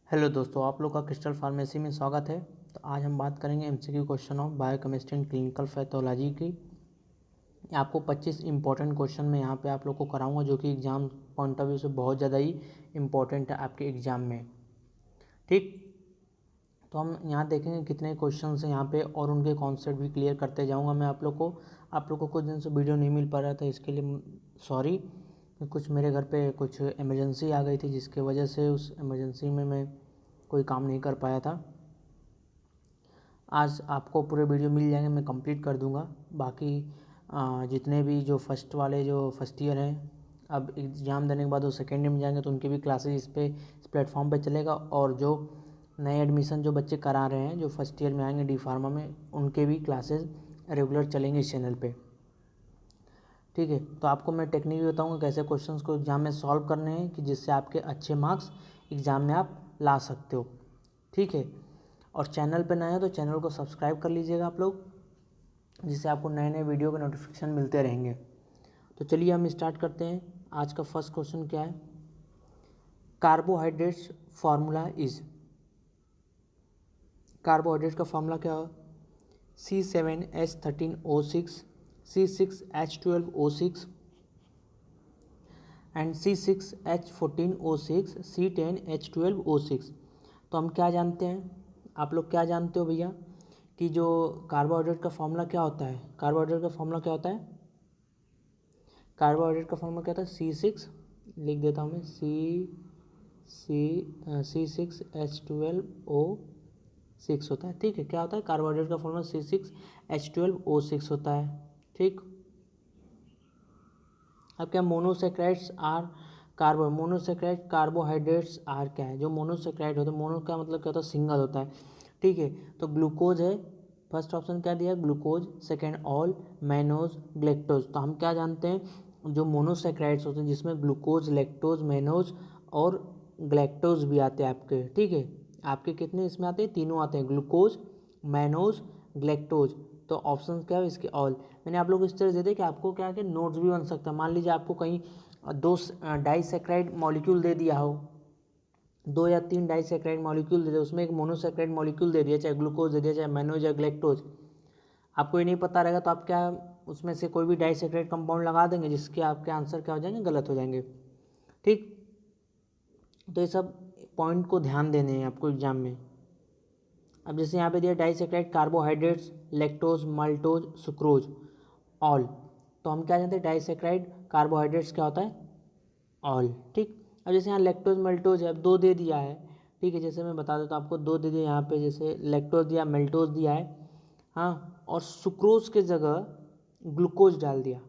Hello दोस्तों, आप लोग का क्रिस्टल फार्मेसी में स्वागत है। तो आज हम बात करेंगे MCQ question of biochemistry and clinical pathology की। आपको 25 इंपॉर्टेंट क्वेश्चन में यहाँ पे आप लोग को कराऊंगा, जो कि एग्जाम पॉइंट ऑफ व्यू से बहुत ज़्यादा ही इम्पोर्टेंट है आपके एग्ज़ाम में। ठीक, तो हम यहाँ देखेंगे कितने क्वेश्चन हैं यहाँ पे और उनके कॉन्सेप्ट भी क्लियर करते जाऊँगा मैं आप लोग को। आप लोग को कुछ दिन से वीडियो नहीं मिल पा रहा था, इसके लिए सॉरी। कुछ मेरे घर पे कुछ इमरजेंसी आ गई थी, जिसके वजह से उस इमरजेंसी में मैं कोई काम नहीं कर पाया था। आज आपको पूरे वीडियो मिल जाएंगे, मैं कंप्लीट कर दूंगा। बाकी जितने भी जो फर्स्ट ईयर हैं, अब एग्ज़ाम देने के बाद वो सेकेंड ईयर में जाएंगे, तो उनकी भी क्लासेस इस प्लेटफॉर्म पे चलेगा। और जो नए एडमिशन जो बच्चे करा रहे हैं, जो फर्स्ट ईयर में आएंगे डी फार्मा में, उनके भी क्लासेस रेगुलर चलेंगे इस चैनल पे। ठीक है, तो आपको मैं टेक्निक भी बताऊंगा कैसे क्वेश्चंस को एग्जाम में सॉल्व करने हैं, कि जिससे आपके अच्छे मार्क्स एग्ज़ाम में आप ला सकते हो। ठीक है, और चैनल पे नए हो तो चैनल को सब्सक्राइब कर लीजिएगा आप लोग, जिससे आपको नए नए वीडियो के नोटिफिकेशन मिलते रहेंगे। तो चलिए हम स्टार्ट करते हैं। आज का फर्स्ट क्वेश्चन क्या है? Carbohydrates formula is. कार्बोहाइड्रेट का फार्मूला क्या है? C7H13O6, C6H12O6 and C6H14O6, C10H12O6। तो हम क्या जानते हैं, आप लोग क्या जानते हो भैया, कि जो कार्बोहाइड्रेट का फॉर्मूला क्या होता है? कार्बोहाइड्रेट का फॉर्मूला क्या होता है? कार्बोहाइड्रेट का फॉर्मूला क्या होता है? C6, लिख देता हूँ मैं, C6H12O6 होता है। ठीक है, क्या होता है? कार्बोहाइड्रेट का फॉर्मूला C6H12O6 होता है। ठीक, अब क्या monosaccharides are monosaccharide carbohydrates are क्या है? जो मोनोसेक्राइड होता है, मोनो का मतलब क्या होता है? सिंगल होता है। ठीक है, तो ग्लूकोज है, फर्स्ट ऑप्शन क्या दिया? Glucose. Second all, mannose, galactose. तो हम क्या जानते हैं, जो मोनोसेक्राइड्स होते हैं जिसमें ग्लूकोज, लैक्टोज, मैनोज और ग्लेक्टोज भी आते हैं आपके। ठीक है, आपके कितने इसमें आते हैं? तीनों आते हैं, ग्लूकोज, मैनोज, ग्लेक्टोज। तो ऑप्शन क्या है इसके? ऑल। मैंने आप लोग को इस तरह दे दिया कि आपको क्या है, नोट्स भी बन सकता है। मान लीजिए आपको कहीं दो डाइसेक्राइड मॉलिक्यूल दे दिया हो, 2 या 3 डाइसेक्राइड मॉलिक्यूल दे दिया, उसमें एक मोनोसेक्राइड मॉलिक्यूल दे दिया, चाहे ग्लूकोज दे दिया, चाहे मैनोज या ग्लेक्टोज। आपको ये नहीं पता रहेगा तो आप क्या, उसमें से कोई भी डाइसेक्राइड कंपाउंड लगा देंगे, जिसके आपके आंसर क्या हो जाएंगे? गलत हो जाएंगे। ठीक, तो ये सब पॉइंट को ध्यान देने हैं आपको एग्जाम में। अब जैसे यहाँ पे दिया disaccharide carbohydrates, lactose, maltose, sucrose, all. तो हम क्या जानते हैं? डाइसेक्राइड कार्बोहाइड्रेट्स क्या होता है? ऑल। ठीक, अब जैसे यहाँ लैक्टोज मेल्टोज है, अब 2 दे दिया है। ठीक है, जैसे मैं बता देता हूँ आपको, 2 दे दिया यहाँ पे, जैसे लैक्टोज दिया, मेल्टोज दिया है, हाँ, और सुक्रोज के जगह ग्लूकोज डाल दिया,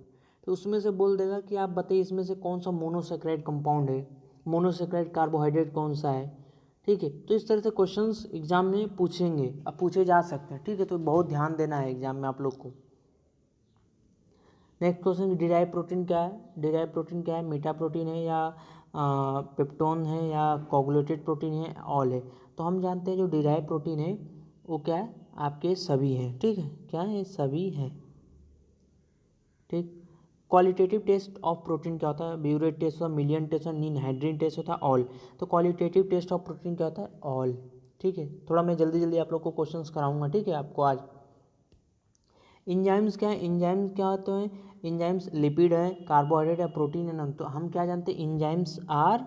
तो उसमें से बोल देगा कि आप बताइए इसमें से कौन सा मोनोसेक्राइड कंपाउंड है, मोनोसेक्राइड कार्बोहाइड्रेट कौन सा है। ठीक है, तो इस तरह से क्वेश्चंस एग्जाम में पूछेंगे, अब पूछे जा सकते हैं। ठीक है, तो बहुत ध्यान देना है एग्जाम में आप लोग को। नेक्स्ट क्वेश्चन, डिराइव प्रोटीन क्या है? डिराइव प्रोटीन क्या है? मीटा प्रोटीन है, या पेप्टोन है, या कोगुलेटेड प्रोटीन है, ऑल है? तो हम जानते हैं जो डिराइव प्रोटीन है वो क्या है? आपके सभी हैं। ठीक है, क्या है? सभी हैं। ठीक, क्वालिटेटिव टेस्ट ऑफ प्रोटीन क्या होता है? ब्यूरेट टेस्ट होता है, मिलियन टेस्ट होता है, निनहाइड्रीन टेस्ट होता है, ऑल। तो क्वालिटेटिव टेस्ट ऑफ प्रोटीन क्या होता है? ऑल। ठीक है, थोड़ा मैं जल्दी जल्दी आप लोग को क्वेश्चंस कराऊंगा। ठीक है, आपको आज इंजाइम्स क्या है? इंजाइम्स क्या होते हैं? इंजाइम्स लिपिड है, कार्बोहाइड्रेट है, प्रोटीन है ना। तो हम क्या जानते हैं? Enzymes are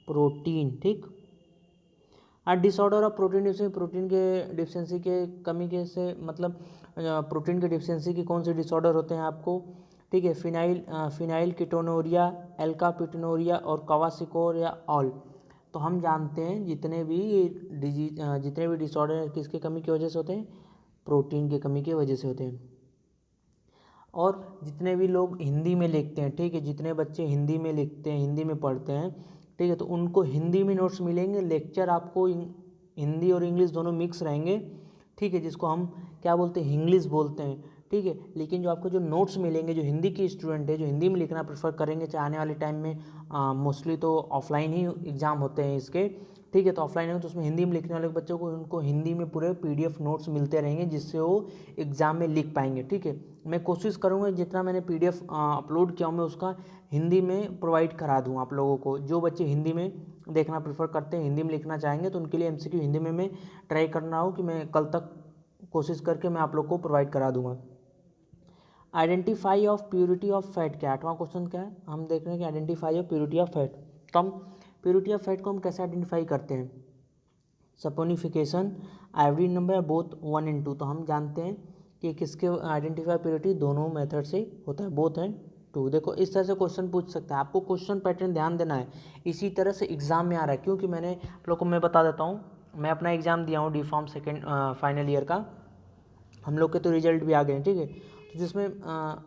protein. ठीक, और disorder of protein deficiency, protein के डिफिशिएंसी के कमी के से मतलब प्रोटीन के डिफिशिएंसी की कौन से डिसऑर्डर होते हैं आपको? ठीक है, फिनाइल कीटोनूरिया, एल्कापिटोनूरिया और कवासिकोर या ऑल। तो हम जानते हैं जितने भी डिसऑर्डर किसके कमी की वजह से होते हैं? प्रोटीन की कमी की वजह से होते हैं। और जितने भी लोग हिंदी में लिखते हैं, ठीक है, जितने बच्चे हिंदी में लिखते हैं, हिंदी में पढ़ते हैं, ठीक है, तो उनको हिंदी में नोट्स मिलेंगे। लेक्चर आपको हिंदी और इंग्लिश दोनों मिक्स रहेंगे। ठीक है, जिसको हम क्या बोलते हैं? इंग्लिश बोलते हैं। ठीक है, लेकिन जो आपको जो नोट्स मिलेंगे, जो हिंदी की स्टूडेंट है, जो हिंदी में लिखना प्रेफर करेंगे, चाहे आने वाले टाइम में मोस्टली तो ऑफलाइन ही एग्ज़ाम होते हैं इसके, ठीक है। तो ऑफलाइन है तो उसमें हिंदी में लिखने वाले बच्चों को उनको हिंदी में पूरे PDF नोट्स मिलते रहेंगे जिससे वो एग्ज़ाम में लिख पाएंगे। ठीक है, मैं कोशिश करूँगा जितना मैंने PDF अपलोड किया हूँ मैं उसका हिंदी में प्रोवाइड करा दूँ आप लोगों को। जो बच्चे हिंदी में देखना प्रेफर करते हैं, हिंदी में लिखना चाहेंगे, तो उनके लिए MCQ हिंदी में मैं ट्राई करना हो कि मैं कल तक कोशिश करके मैं आप लोग को प्रोवाइड करा दूँगा। Identify of purity of fat क्या है? 8वां क्वेश्चन क्या है? हम देख रहे हैं कि identify of purity of fat. तो हम प्योरिटी ऑफ फैट को हम कैसे आइडेंटिफाई करते हैं? Saponification, iodine number, both 1 and 2। तो हम जानते हैं कि किसके आइडेंटिफाई प्योरिटी दोनों मेथड से होता है, बोथ एंड 2। देखो इस तरह से क्वेश्चन पूछ सकता है, आपको क्वेश्चन पैटर्न ध्यान देना है। इसी तरह से एग्जाम में आ रहा है, क्योंकि मैंने आप लोग को मैं बता देता हूँ, मैं अपना एग्जाम दिया हूँ D.Pharm सेकेंड फाइनल ईयर का, हम लोग के तो रिजल्ट भी आ गए हैं। ठीक है, तो जिसमें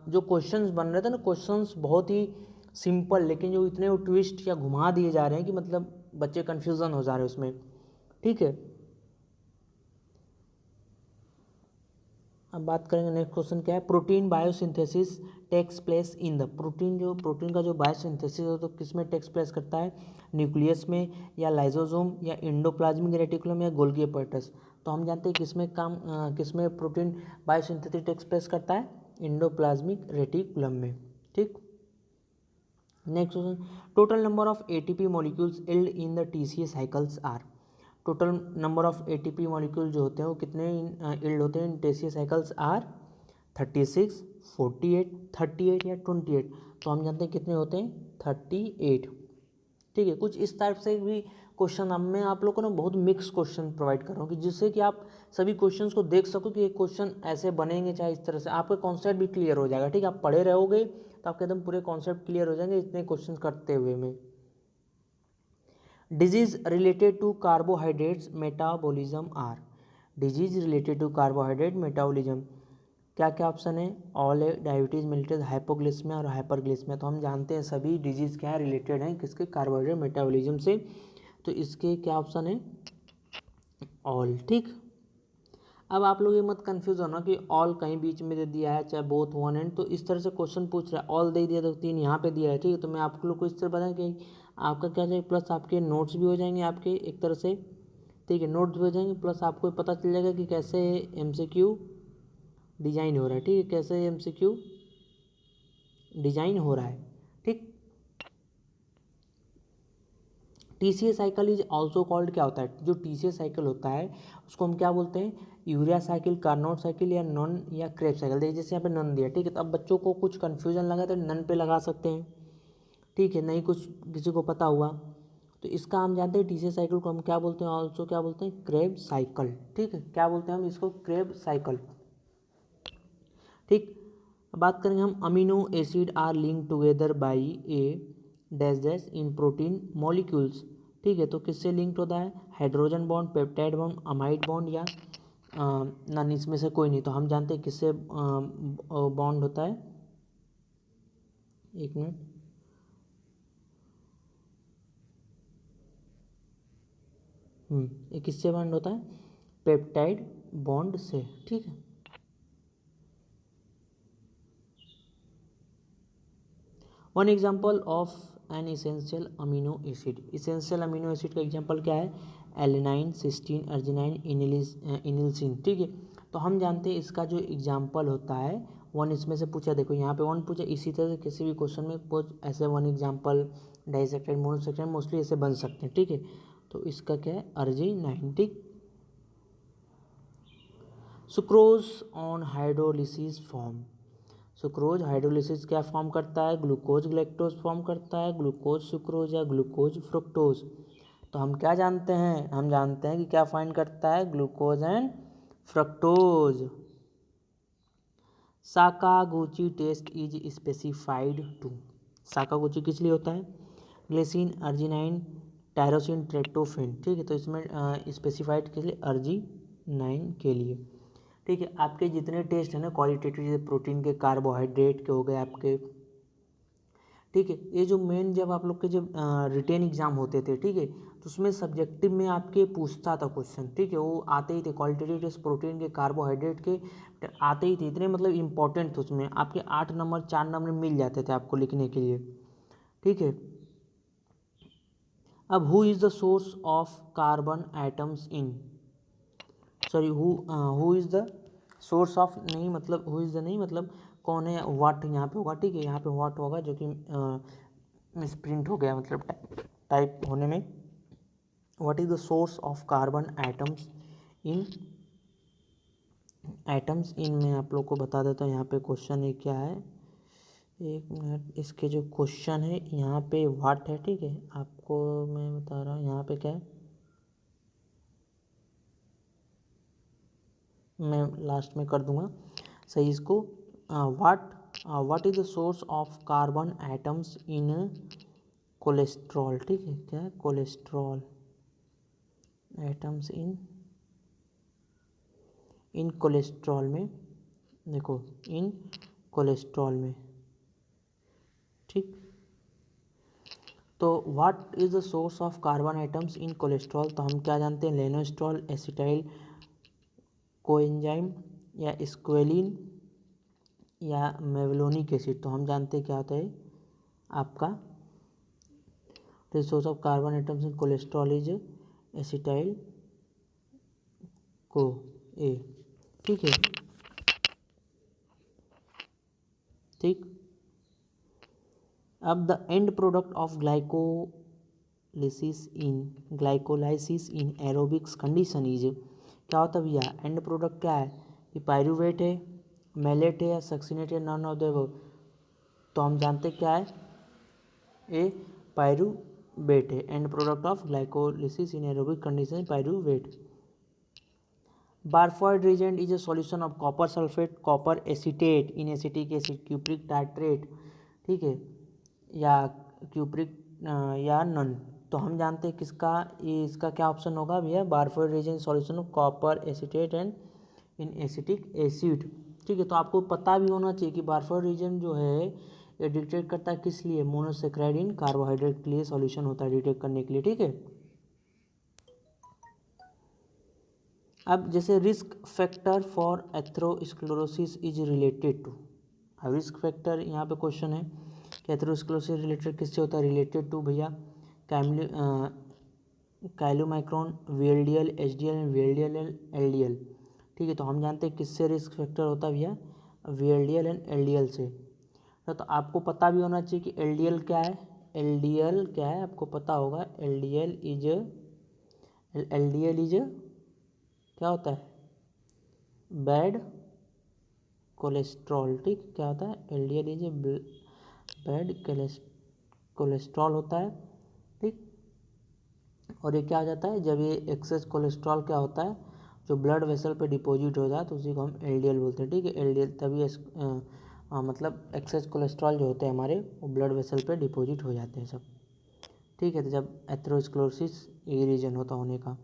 जो क्वेश्चंस बन रहे थे ना, क्वेश्चंस बहुत ही सिंपल, लेकिन जो इतने वो ट्विस्ट या घुमा दिए जा रहे हैं कि मतलब बच्चे कन्फ्यूज़न हो जा रहे हैं उसमें। ठीक है, अब बात करेंगे नेक्स्ट क्वेश्चन क्या है? Protein biosynthesis takes place in the, protein का जो बायोसिंथेसिस है तो किस में टेक्स प्लेस करता है? न्यूक्लियस में, या लाइजोसोम, या एंडोप्लाज्मिक रेटिकुलम, या गोल्गी अपैरेटस। तो हम जानते हैं किसमें प्रोटीन बायोसिंथेसिस टेक्स प्लेस करता है? एंडोप्लाज्मिक रेटिकुलम में। ठीक, next question, total number of ATP molecules yield in the TCA cycles are. Total number of ATP molecule जो होते हैं वो कितने इल्ड होते हैं इन TCA साइकिल्स आर? 36, 48, 38 या 28। तो हम जानते हैं कितने होते हैं? 38। ठीक है, कुछ इस टाइप से भी क्वेश्चन अब मैं आप लोग को ना बहुत मिक्स क्वेश्चन प्रोवाइड कर रहा हूँ कि जिससे कि आप सभी क्वेश्चंस को देख सको कि एक क्वेश्चन ऐसे बनेंगे, चाहे इस तरह से आपका कॉन्सेप्ट भी क्लियर हो जाएगा। ठीक है, आप पढ़े रहोगे तो आपके एकदम पूरे कॉन्सेप्ट क्लियर हो जाएंगे इतने क्वेश्चन करते हुए में। Disease related to carbohydrates metabolism are. Disease related to carbohydrate metabolism, क्या क्या ऑप्शन है? ऑल है, डायबिटीज़ मेलिटस, हाइपोग्लिसमिया और हाइपरग्लिसमिया। तो हम जानते हैं सभी डिजीज़ क्या रिलेटेड हैं किसके? कार्बोहाइड्रेट मेटाबॉलिज्म से। तो इसके क्या ऑप्शन है? ऑल। ठीक, अब आप लोग ये मत कंफ्यूज होना कि ऑल कहीं बीच में दे दिया है, चाहे बोथ 1 and, तो इस तरह से क्वेश्चन पूछ रहा है, ऑल दे दिया तो 3 यहाँ पे दिया है। ठीक है, तो मैं आप लोग को इस तरह बताया कि आपका क्या चाहिए, प्लस आपके नोट्स भी हो जाएंगे आपके एक तरह से। ठीक है, नोट्स भी हो जाएंगे, प्लस आपको पता चल जाएगा कि कैसे MCQ डिजाइन हो रहा है। ठीक है, कैसे MCQ डिजाइन हो रहा है। ठीक, TCA cycle is also called, क्या होता है? जो TCA साइकिल होता है उसको हम क्या बोलते हैं? यूरिया साइकिल, कार्नोट साइकिल, या नॉन, या क्रेब साइकिल। देखिए जैसे यहाँ पे नन दिया। ठीक है, तो अब बच्चों को कुछ कन्फ्यूजन लगा तो नन पे लगा सकते हैं। ठीक है, नहीं कुछ किसी को पता हुआ तो इसका हम जानते हैं TCA साइकिल को हम क्या बोलते हैं? ऑल्सो क्या बोलते हैं? Kreb cycle. ठीक है, क्या बोलते हैं हम इसको? Kreb cycle. ठीक, बात करेंगे हम amino acid are link together by a dash dash in protein molecules. ठीक है, तो किससे लिंक्ड होता है? Hydrogen bond, peptide bond, amide bond, या नन, इसमें से कोई नहीं। तो हम जानते हैं किससे बॉन्ड होता है? एक मिनट, ये किससे बॉन्ड होता है? पेप्टाइड बॉन्ड से। ठीक है, one example of an essential amino acid. Essential amino acid का एग्जाम्पल क्या है? Alanine, cysteine, arginine, isoleucine. ठीक है, तो हम जानते हैं इसका जो एग्जाम्पल होता है वन, इसमें से पूछा, देखो यहाँ पे वन पूछा, इसी तरह से किसी भी क्वेश्चन में ऐसे वन एग्जाम्पल, डाइसेक्टाइड, मोनोसेक्टाइड, मोस्टली ऐसे बन सकते हैं। ठीक है, तो इसका क्या है? अर्जिनाइन। ठीक, sucrose on hydrolysis form. Sucrose hydrolysis क्या फॉर्म करता है? ग्लूकोज ग्लैक्टोज फॉर्म करता है, ग्लूकोज सुक्रोज या ग्लूकोज फ्रुक्टोज। तो हम क्या जानते हैं? हम जानते हैं कि क्या फाइंड करता है? Glucose and fructose. Sakaguchi test is specified to. Sakaguchi किस लिए होता है? Glycine, arginine, tyrosine, tryptophan. ठीक है, तो इसमें स्पेसिफाइड के लिए अर्जिनाइन के लिए। ठीक है, आपके जितने टेस्ट हैं ना क्वालिटेटिव, जैसे प्रोटीन के, कार्बोहाइड्रेट के हो गए आपके। ठीक है, ये जो मेन जब आप लोग के जब रिटेन एग्जाम होते थे, ठीक है, तो उसमें सब्जेक्टिव में आपके पूछता था क्वेश्चन। ठीक है, वो आते ही थे, क्वालिटेटिव टेस्ट प्रोटीन के, कार्बोहाइड्रेट के आते ही थे, इतने मतलब इंपॉर्टेंट थे उसमें। आपके 8 नंबर 4 नंबर मिल जाते थे आपको लिखने के लिए। ठीक है, अब who is the source of carbon atoms in, sorry who is the source of, नहीं मतलब हु इज़ द नहीं मतलब कौन है, व्हाट यहाँ पे होगा, ठीक है, यहाँ पे व्हाट होगा जो कि मिसप्रिंट हो गया मतलब टाइप होने में। What is the source of carbon in atoms in, मैं आप लोग को बता देता हूँ यहाँ पे क्वेश्चन है क्या है, एक मिनट, इसके जो क्वेश्चन है यहाँ पे व्हाट है, ठीक है, आपको मैं बता रहा हूँ यहाँ पे क्या है, मैं लास्ट में कर दूंगा सही इसको। What is the source of carbon atoms in cholesterol, ठीक है, क्या है, कोलेस्ट्रॉल एटम्स इन कोलेस्ट्रॉल में, देखो इन कोलेस्ट्रॉल में, ठीक। तो what is the source of carbon atoms in cholesterol, तो हम क्या जानते हैं, लेनोस्ट्रॉल, एसिटाइल कोएंजाइम या स्क्वेलिन या मेवलोनिक एसिड, तो हम जानते हैं क्या होता है आपका, the source of carbon atoms in cholesterol is acetyl CoA, ठीक है, ठीक। अब the end product of glycolysis in aerobics condition is, क्या होता है भैया, एंड प्रोडक्ट क्या है, कि पायरूवेट है, मेलेट है या सक्सिनेट है, नन ऑफ द अबव, तो हम जानते क्या है, ए पायरूवेट है, end product of glycolysis in aerobic condition pyruvate. Barfoed reagent is a solution of copper sulfate, copper acetate in acetic acid, cupric tartrate, ठीक है, या क्यूप्रिक या नन, तो हम जानते हैं किसका, ये इसका क्या ऑप्शन होगा भैया, बारफॉइड reagent solution of copper acetate and in acetic acid, ठीक है। तो आपको पता भी होना चाहिए कि बारफॉइड reagent जो है ये डिटेक्ट करता है किस लिए, मोनोसेक्राइड इन कार्बोहाइड्रेट के लिए सॉल्यूशन होता है डिटेक्ट करने के लिए, ठीक है। अब जैसे risk factor for atherosclerosis is related to, अब रिस्क फैक्टर यहाँ पे क्वेश्चन है कि एथेरोस्क्लेरोसिस रिलेटेड किससे होता है, रिलेटेड टू भैया chylomicron, VLDL, HDL, VLDL and LDL, ठीक है। तो हम जानते हैं किससे रिस्क फैक्टर होता है भैया, वीएलडीएल एंड एलडीएल से। तो आपको पता भी होना चाहिए कि एलडीएल क्या है, एलडीएल क्या है आपको पता होगा, एलडीएल इज क्या होता है, बैड कोलेस्ट्रॉल, ठीक, क्या होता है, एलडीएल इज बैड कोलेस्ट्रॉल होता है, ठीक। और ये क्या हो जाता है, जब ये एक्सेस कोलेस्ट्रॉल क्या होता है, जो ब्लड वेसल पे डिपॉजिट हो जाए तो उसी को हम एलडीएल बोलते हैं, ठीक है, एलडीएल तभी मतलब एक्सेस कोलेस्ट्रॉल जो होते हैं हमारे वो ब्लड वेसल पे डिपॉजिट हो जाते हैं सब, ठीक है। तो जब एथेरोस्क्लेरोसिस ये रीजन होता होने का।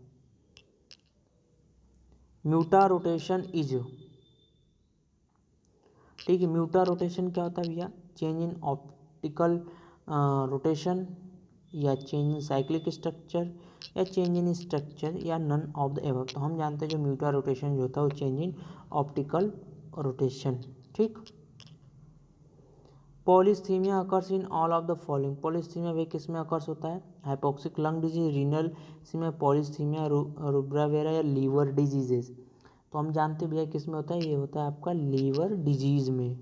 म्यूटा रोटेशन इज, ठीक है, म्यूटा रोटेशन क्या होता है भैया, चेंज इन ऑप्टिकल रोटेशन या चेंज इन साइक्लिक स्ट्रक्चर या चेंज इन स्ट्रक्चर या नन ऑफ द एबव, तो हम जानते हैं जो म्यूटा रोटेशन जो होता है वो चेंज इन ऑप्टिकल रोटेशन, ठीक। Polycythemia occurs in all of the following, polycythemia वे किस में अकर्स होता है, हाइपोक्सिक लंग डिजीज, रीनल में पॉलीस्थीमिया, रुब्रावेरा या लीवर डिजीजेज, तो हम जानते हैं भैया किस में होता है, ये होता है आपका लीवर डिजीज में,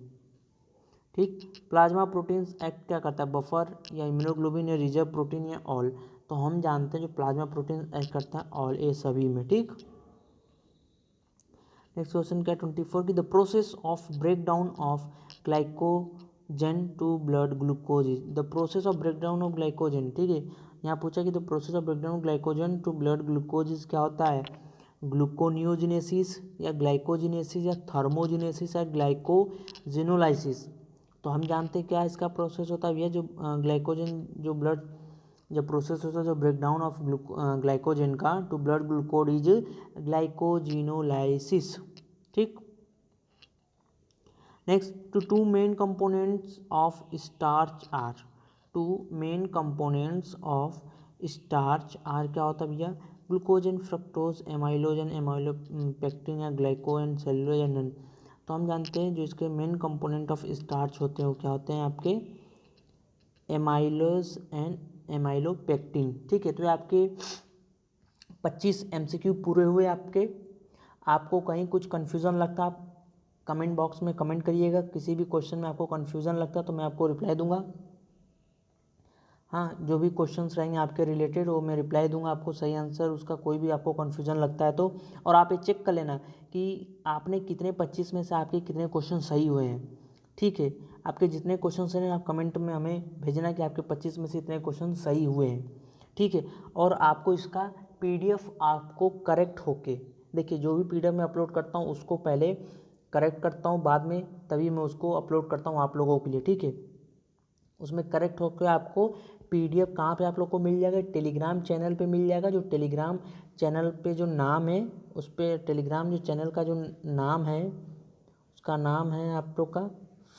ठीक। प्लाज्मा प्रोटीन्स एक्ट क्या करता है, बफर या इम्यूनोग्लोबिन या रिजर्व प्रोटीन या ऑल, तो हम जानते हैं जो प्लाज्मा प्रोटीन एक्ट करता है ऑल, ये सभी में, ठीक। नेक्स्ट क्वेश्चन क्या 24 की the process of break down of glycogen to blood glucose is, the process of break down of glycogen, ठीक है, यहाँ पूछा कि the process of break down glycogen to blood glucose is क्या होता है, ग्लूकोनियोजिनेसिस या ग्लाइकोजिनेसिस या थर्मोजिनेसिस या ग्लाइकोजिनोलाइसिस, तो हम जानते हैं क्या इसका प्रोसेस होता है भैया, जो ग्लाइकोजन जो ब्लड जब प्रोसेस होता है जो ब्रेक डाउन ऑफ ग्लाइकोजन का to blood glucose is glycogenolysis, ठीक। Next two main components of starch are, two main components of starch are क्या होता है भैया, glucose and fructose, amylose, amylopectin या ग्लाइको एंड सेलुलोज या नन, तो हम जानते हैं जो इसके मेन कंपोनेंट ऑफ स्टार्च होते हैं वो क्या होते हैं आपके, एमाइलोज एंड एमाइलोपेक्टिन। ठीक है, तो ये आपके 25 MCQ पूरे हुए आपके। आपको कहीं कुछ कन्फ्यूज़न लगता आप कमेंट बॉक्स में कमेंट करिएगा। किसी भी क्वेश्चन में आपको कन्फ्यूज़न लगता तो मैं आपको रिप्लाई दूंगा। हाँ, जो भी क्वेश्चंस रहेंगे आपके रिलेटेड वो मैं रिप्लाई दूंगा आपको, सही आंसर उसका। कोई भी आपको कन्फ्यूजन लगता है तो, और आप ये चेक कर लेना कि आपने कितने 25 में से आपके कितने क्वेश्चन सही हुए हैं। ठीक है, आपके जितने क्वेश्चन हैं आप कमेंट में हमें भेजना कि आपके 25 में से इतने क्वेश्चन सही हुए हैं। ठीक है, और आपको इसका PDF आपको करेक्ट होके, देखिए जो भी PDF मैं अपलोड करता हूँ उसको पहले करेक्ट करता हूँ, बाद में तभी मैं उसको अपलोड करता हूँ आप लोगों के लिए। ठीक है, उसमें करेक्ट होकर आपको PDF कहाँ पे आप लोग को मिल जाएगा, टेलीग्राम चैनल पे मिल जाएगा। जो टेलीग्राम चैनल पे जो नाम है, उस पर टेलीग्राम जो चैनल का जो नाम है उसका नाम है आप लोग का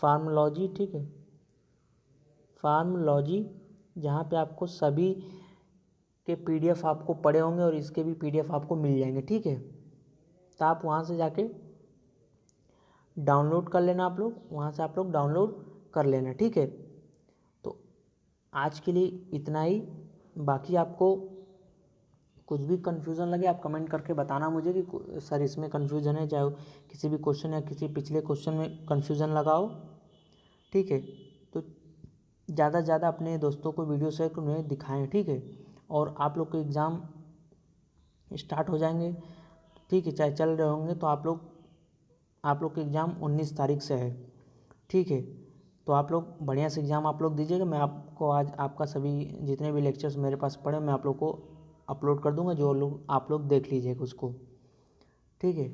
फार्मोलॉजी। ठीक है, फार्मोलॉजी, जहाँ पे आपको सभी के PDF आपको पड़े होंगे और इसके भी PDF आपको मिल जाएंगे। ठीक है, तो आप वहाँ से जाके डाउनलोड कर लेना, आप लोग वहाँ से आप लोग डाउनलोड कर लेना। ठीक है, तो आज के लिए इतना ही। बाकी आपको कुछ भी कन्फ्यूज़न लगे आप कमेंट करके बताना मुझे कि सर इसमें कन्फ्यूज़न है, चाहे किसी भी क्वेश्चन या किसी पिछले क्वेश्चन में कन्फ्यूज़न लगाओ। ठीक है, तो ज़्यादा से ज़्यादा अपने दोस्तों को वीडियो शेयर कर उन्हें दिखाएँ। ठीक है, और आप लोग के एग्ज़ाम स्टार्ट हो जाएंगे। ठीक है, चाहे चल रहे होंगे तो आप लोग के एग्ज़ाम 19 तारीख से है। ठीक है, तो आप लोग बढ़िया से एग्ज़ाम आप लोग दीजिएगा। मैं आपको आज आपका सभी जितने भी लेक्चर्स मेरे पास पड़े मैं आप लोग को अपलोड कर दूंगा, जो लोग आप लोग देख लीजिएगा उसको। ठीक है।